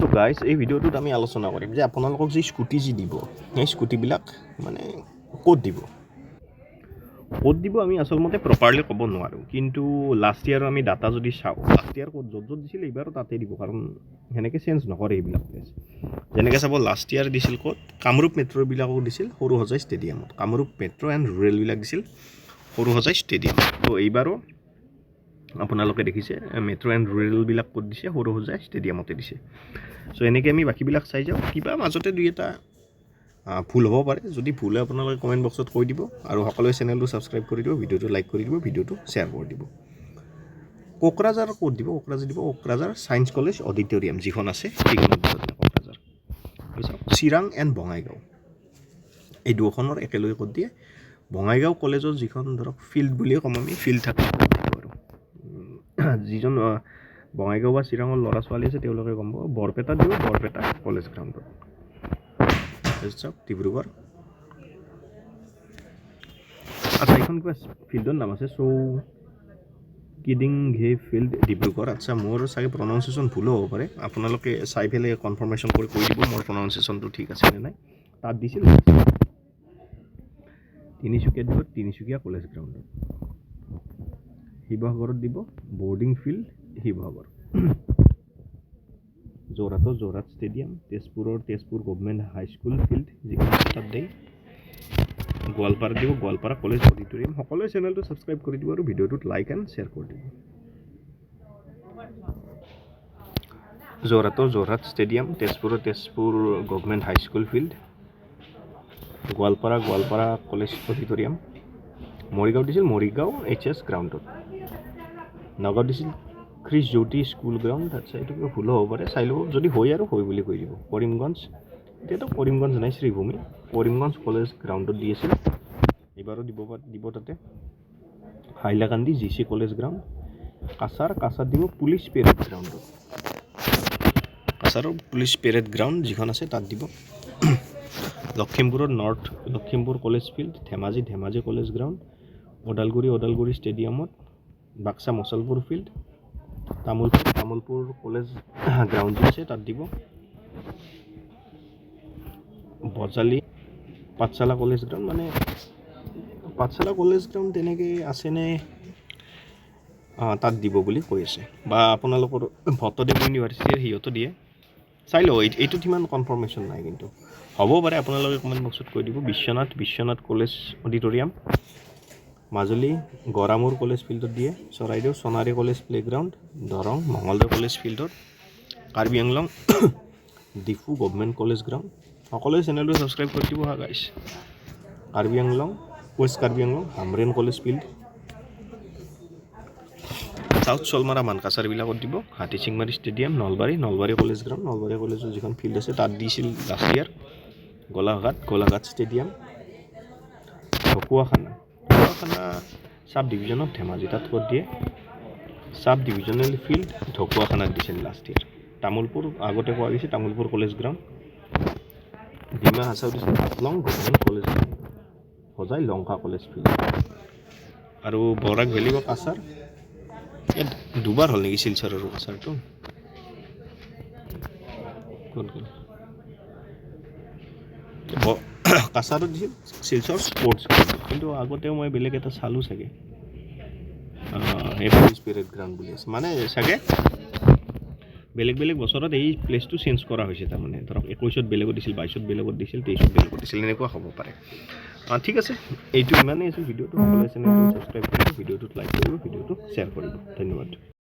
তো গাইজ এই ভিডিঅ'টোত আমি আলোচনা কৰিম যে আপোনালোকক যি স্কুটি যি দিব সেই স্কুটিবিলাক মানে ক'ত দিব আমি আচলতে প্ৰপাৰলি ক'ব নোৱাৰোঁ কিন্তু লাষ্ট ইয়াৰ আমি ডাটা যদি চাওঁ লাষ্ট ইয়াৰ ক'ত য'ত দিছিলে এইবাৰো তাতে দিব কাৰণ সেনেকৈ চেঞ্জ নকৰে এইবিলাক প্লেচ যেনেকৈ চাব লাষ্ট ইয়াৰ দিছিল ক'ত কামৰূপ মেট্ৰ'বিলাকো দিছিল সৰুসজাই ষ্টেডিয়ামত কামৰূপ মেট্ৰ' এণ্ড ৰুৰেলবিলাক দিছিল সৰুসজাই ষ্টেডিয়ামত তো এইবাৰো আপোনালোকে দেখিছে মেট্ৰ' এণ্ড ৰুৰেলবিলাক ক'ত দিছে সৰুসজাই ষ্টেডিয়ামতে দিছে চ' এনেকৈ আমি বাকীবিলাক চাই যাওঁ কিবা মাজতে দুই এটা ভুল হ'ব পাৰে যদি ভুল হয় আপোনালোকে কমেণ্ট বক্সত কৈ দিব আৰু সকলোৱে চেনেলটো ছাবস্ক্ৰাইব কৰি দিব ভিডিঅ'টো লাইক কৰি দিব ভিডিঅ'টো শ্বেয়াৰ কৰি দিব কোকৰাঝাৰ ক'ত দিব কোকৰাঝাৰ ছায়েন্স কলেজ অডিটৰিয়াম যিখন আছে সেইখনত কোকৰাঝাৰ চিৰাং এণ্ড বঙাইগাঁও এই দুখনৰ একেলগে ক'ত দিয়ে বঙাইগাঁও কলেজৰ যিখন ধৰক ফিল্ড বুলিয়ে ক'ম আমি ফিল্ড থাকে যিজন বঙাইগাঁও বা চিৰাঙৰ ল'ৰা ছোৱালী আছে তেওঁলোকে গম পাব বৰপেটাত দিব বৰপেটা কলেজ গ্ৰাউণ্ডত চাওক ডিব্ৰুগড় আচ্ছা এইখন কিবা ফিল্ডৰ নাম আছে কিডিংঘে ফিল্ড ডিব্ৰুগড় আচ্ছা মোৰ চাগে প্ৰনাউন্সিয়েশ্যন ভুল হ'ব পাৰে আপোনালোকে চাই পেলাই কনফাৰ্মেশ্যন কৰি কৈ দিব মোৰ প্ৰনাউন্সিয়েশ্যনটো ঠিক আছে নে নাই তাত দিছিল তিনিচুকীয়াত দিব তিনিচুকীয়া কলেজ গ্ৰাউণ্ডত শিৱসাগৰত দিব বৰ্ডিং ফিল্ড শিৱসাগৰ যোৰহাটৰ যোৰহাট ষ্টেডিয়াম তেজপুৰৰ তেজপুৰ গভৰ্ণমেণ্ট হাইস্কুল ফিল্ড যিখন তাত দিয়ে গোৱালপাৰাত দিব গোৱালপাৰা কলেজ অডিটৰিয়াম সকলোৱে চেনেলটো ছাবস্ক্ৰাইব কৰি দিব আৰু ভিডিঅ'টোত লাইক এণ্ড শ্বেয়াৰ কৰি দিব যোৰহাটৰ যোৰহাট ষ্টেডিয়াম তেজপুৰৰ Tezpur government high school field Goalpara college auditorium Morigaon দিছিল মৰিগাঁও HS গ্ৰাউণ্ডত নগাঁও দিছিল খ্ৰীষ্ট জ্যোতি স্কুল গ্ৰাউণ্ড আচ্ছা এইটো কিবা ভুল হ'ব পাৰে চাই ল'ব যদি হয় আৰু হয় বুলি কৈ দিব কৰিমগঞ্জ এতিয়াতো কৰিমগঞ্জ নাই শ্ৰীভূমি কৰিমগঞ্জ কলেজ গ্ৰাউণ্ডত দি আছিল এইবাৰো দিব তাতে Hailakandi GC college ground Cachar দিব পুলিচ পেৰেড গ্ৰাউণ্ডত কাছাৰৰ পুলিচ পেৰেড গ্ৰাউণ্ড যিখন আছে তাত দিব লখিমপুৰৰ Lakhimpur college field Dhemaji college ground Udalguri ষ্টেডিয়ামত Baksa Mushalpur field Tamulpur college ground আছে তাত দিব বজালি পাঠশালা কলেজ গ্ৰাউণ্ড মানে পাঠশালা কলেজ গ্ৰাউণ্ড তেনেকৈ আছেনে তাত দিব বুলি কৈ আছে বা আপোনালোকৰ ভট্টদেৱ ইউনিভাৰ্চিটিৰ সিহঁতো দিয়ে চাই লওঁ এইটোত সিমান কনফাৰ্মেশ্যন নাই কিন্তু হ'ব পাৰে আপোনালোকে কমেণ্ট বক্সত কৈ দিব Biswanath college auditorium Majuli Garamur college ফিল্ডত দিয়ে Charaideo Sonari college playground Darrang Mangaldoi college ফিল্ডত Karbi Anglong Diphu government college ground সকলোৱে চেনেলটো ছাবস্ক্ৰাইব কৰি দিব হা guys Karbi Anglong west Karbi Anglong Hamren college field south Salmara মানকাছাৰবিলাকত দিব Hatisingimari stadium Nalbari college ground Nalbari কলেজৰ যিখন ফিল্ড আছে তাত দিছিল last year Golaghat stadium Dhakuakhana sub ডিভিজনত ধেমাজি তাত ক'ত দিয়ে সাব ডিভিজনেল ফিল্ড ঢকুৱাখানাত দিছিল লাষ্ট ইয়াৰ তামোলপুৰ আগতে কোৱা গৈছে তামোলপুৰ কলেজ গ্ৰাউণ্ড ডিমা হাছাও দিছিল Haflong government college ground Hojai Lanka college field আৰু বৰাক ভেলী বা কাছাৰ ইয়াত দুবাৰ হ'ল নেকি শিলচৰৰ কাছাৰটো কাছাৰত দিছিল শিলচৰ স্পৰ্টছ কিন্তু আগতেও মই বেলেগ এটা চালোঁ চাগে এই পুলিচ পেৰেড গ্ৰাউণ্ড বুলি আছে মানে চাগে বেলেগ বছৰত এই প্লেচটো চেঞ্জ কৰা হৈছে তাৰমানে ধৰক 21ত বেলেগত দিছিল 22ত বেলেগত দিছিল 23ত বেলেগত দিছিল এনেকুৱা হ'ব পাৰে ঠিক আছে এইটো ইমানেই আছিল ভিডিঅ'টো সকলোৱে চেনেলটো ছাবস্ক্ৰাইব কৰিব ভিডিঅ'টোত লাইক কৰিব ভিডিঅ'টো শ্বেয়াৰ কৰিব ধন্যবাদ